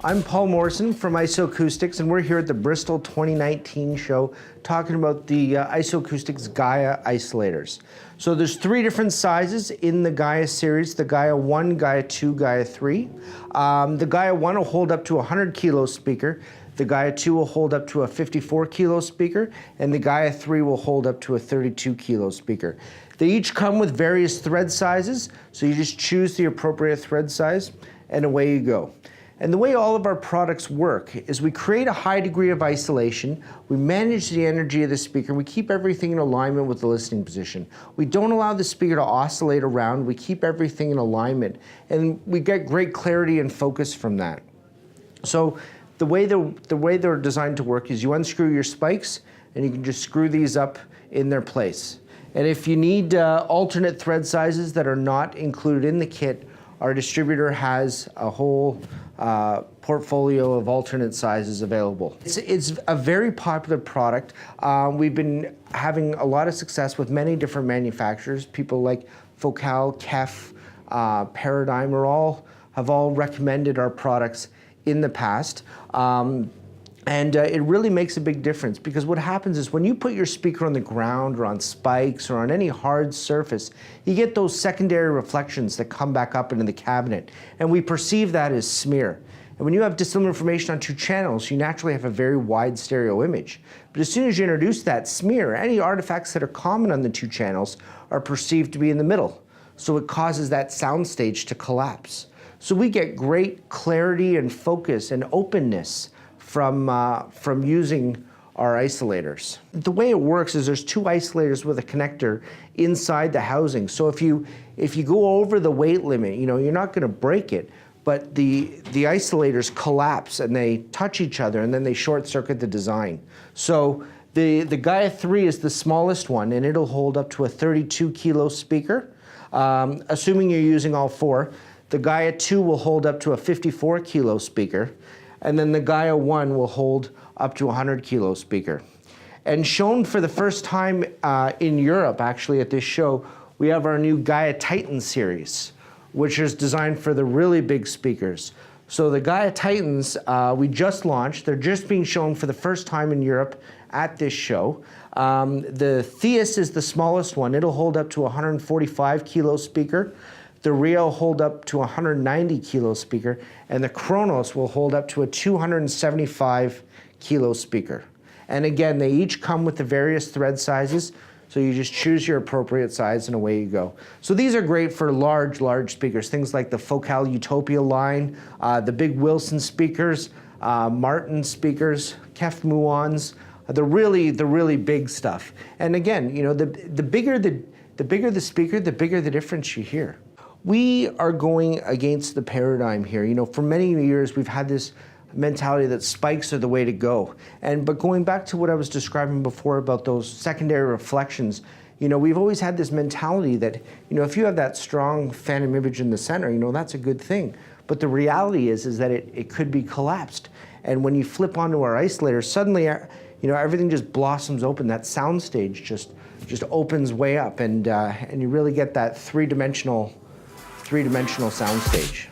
I'm Paul Morrison from IsoAcoustics, and we're here at the Bristol 2019 show talking about the IsoAcoustics Gaia isolators. So there's 3 different sizes in the Gaia series, the Gaia 1, Gaia 2, Gaia 3. The Gaia 1 will hold up to a 100 kilo speaker, the Gaia 2 will hold up to a 54 kilo speaker, and the Gaia 3 will hold up to a 32 kilo speaker. They each come with various thread sizes, so you just choose the appropriate thread size, and away you go. And the way all of our products work is we create a high degree of isolation, we manage the energy of the speaker, we keep everything in alignment with the listening position. We don't allow the speaker to oscillate around, we keep everything in alignment, and we get great clarity and focus from that. So the way they're designed to work is you unscrew your spikes and you can just screw these up in their place. And if you need alternate thread sizes that are not included in the kit, our distributor has a whole portfolio of alternate sizes available. It's a very popular product. We've been having a lot of success with many different manufacturers. People like Focal, Kef, Paradigm have all recommended our products in the past. It really makes a big difference, because what happens is when you put your speaker on the ground or on spikes or on any hard surface, you get those secondary reflections that come back up into the cabinet, and we perceive that as smear. And when you have dissimilar information on 2 channels, you naturally have a very wide stereo image. But as soon as you introduce that smear, any artifacts that are common on the 2 channels are perceived to be in the middle. So it causes that soundstage to collapse. So we get great clarity and focus and openness from using our isolators. The way it works is there's 2 isolators with a connector inside the housing. So if you go over the weight limit, you're not going to break it, but the isolators collapse and they touch each other and then they short circuit the design. So the Gaia 3 is the smallest one, and it'll hold up to a 32 kilo speaker, assuming you're using all 4. The Gaia 2 will hold up to a 54 kilo speaker, and then the Gaia 1 will hold up to a 100 kilo speaker. And shown for the first time in Europe, actually, at this show, we have our new Gaia Titans series, which is designed for the really big speakers. So the Gaia Titans, we just launched. They're just being shown for the first time in Europe at this show. The Theus is the smallest one. It'll hold up to a 145 kilo speaker. The Rio will hold up to a 190 kilo speaker, and the Kronos will hold up to a 275 kilo speaker. And again, they each come with the various thread sizes, so you just choose your appropriate size and away you go. So these are great for large speakers, things like the Focal Utopia line, the big Wilson speakers, Martin speakers, Kef Muons, the really big stuff. And again, the bigger the speaker, the bigger the difference you hear. We are going against the paradigm here. For many years we've had this mentality that spikes are the way to go. But going back to what I was describing before about those secondary reflections, we've always had this mentality that, if you have that strong phantom image in the center, that's a good thing. But the reality is that it could be collapsed. And when you flip onto our isolator, suddenly, everything just blossoms open. That soundstage just opens way up, and you really get that three-dimensional soundstage.